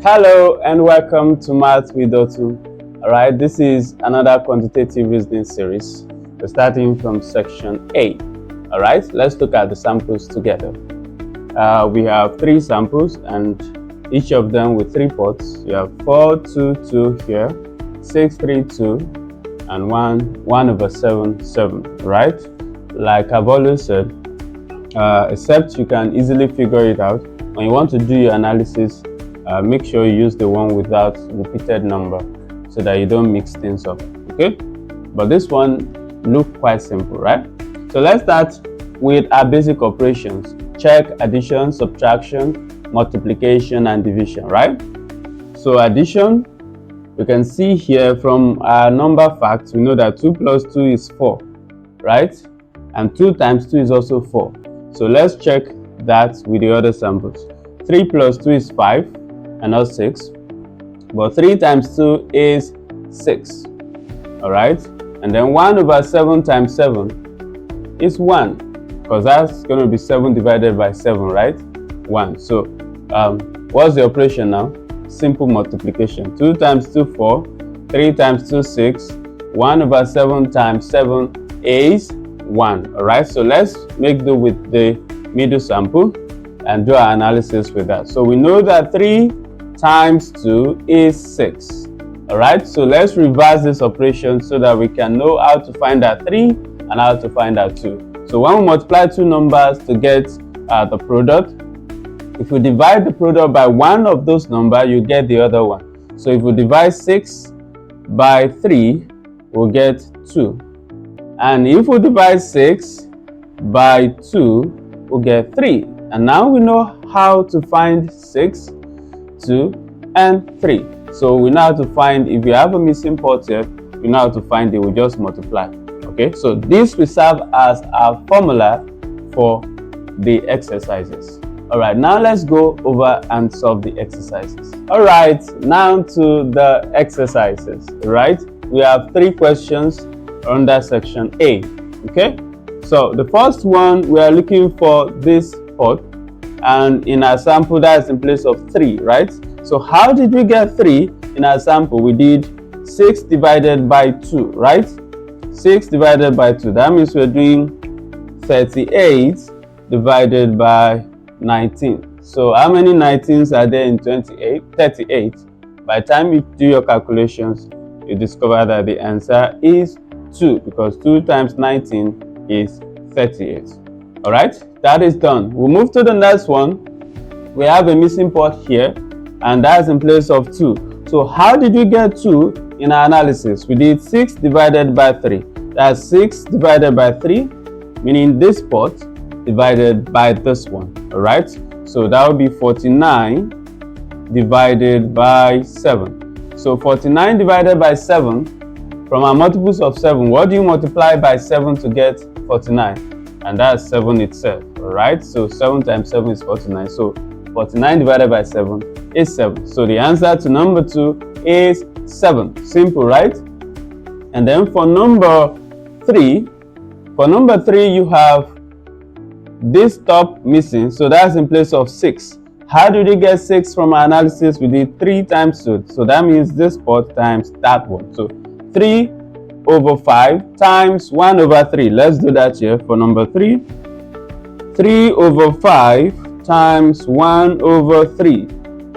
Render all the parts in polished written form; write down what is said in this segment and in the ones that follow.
Hello and welcome to Math with Otu. Alright, this is another quantitative reasoning series. We're starting from section A. Alright, let's look at the samples together. We have 3 samples and each of them with 3 pots. You have 4, 2, 2 here, 6, 3, 2, and 1/7, 7. Right? Like I've always said, except you can easily figure it out, when you want to do your analysis, make sure you use the one without repeated number so that you don't mix things up. Okay, but this one look quite simple, right? So let's start with our basic operations. Check addition, subtraction, multiplication, and division, right? So addition, we can see here from our number facts, we know that 2 plus 2 is 4, right? And 2 times 2 is also 4. So let's check that with the other samples. 3 plus 2 is 5 and not 6. But 3 times 2 is 6. Alright? And then 1/7 times 7 is 1. Because that's going to be 7 divided by 7, right? 1. So what's the operation now? Simple multiplication. 2 times 2, 4. 3 times 2, 6. 1/7 times 7 is 1. Alright, so let's make do with the middle sample and do our analysis with that. So we know that 3 times 2 is 6. Alright, so let's reverse this operation so that we can know how to find out 3 and how to find out 2. So when we multiply 2 numbers to get the product, if we divide the product by one of those numbers, you get the other one. So if we divide 6 by 3, we'll get 2. And if we divide 6 by 2, we'll get 3. And now we know how to find 6, 2, and 3. So we know how to find, if you have a missing part here, we know how to find it, we just multiply. Okay, so this will serve as our formula for the exercises. Alright, now let's go over and solve the exercises. Alright, now to the exercises. Right, we have 3 questions under section A. Okay, so the first one, we are looking for this pot, and in our sample that's in place of 3, right? So how did we get 3 in our sample? We did 6 divided by 2, right? 6 divided by 2, that means we're doing 38 divided by 19. So how many 19s are there in 28? 38. By the time you do your calculations, you discover that the answer is 2, because 2 times 19 is 38. Alright, that is done. We'll move to the next one. We have a missing part here, and that's in place of 2. So how did we get 2 in our analysis? We did 6 divided by 3. That's 6 divided by 3, meaning this part divided by this one. Alright, so that would be 49 divided by 7. So 49 divided by 7, from our multiples of 7, what do you multiply by 7 to get 49? And that's 7 itself. Alright, so 7 times 7 is 49. So 49 divided by 7 is 7. So the answer to number 2 is 7. Simple, right? And then for number 3, you have this top missing, so that's in place of 6. How did we get 6 from our analysis? We did 3 times 2, so that means this part times that one. So 3/5 times 1/3. Let's do that here for number 3. 3/5 times 1/3.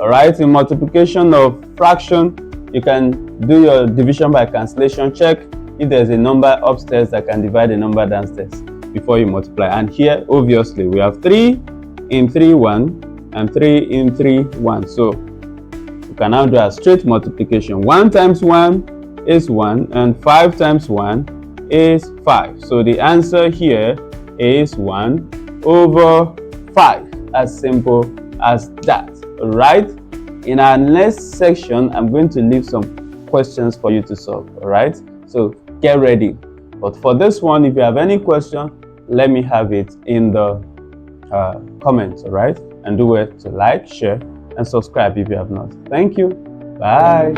Alright, in multiplication of fraction, you can do your division by cancellation. Check if there's a number upstairs that can divide a number downstairs before you multiply. And here, obviously, we have 3 in 3, 1, and 3 in 3, 1. So we can now do a straight multiplication. 1 times 1 is 1, and 5 times 1 is 5. So the answer here is 1/5. As simple as that. Alright, in our next section, I'm going to leave some questions for you to solve. Alright, so get ready. But for this one, if you have any question, let me have it in the comments. Alright, and do it to like, share, and subscribe if you have not. Thank you. Bye.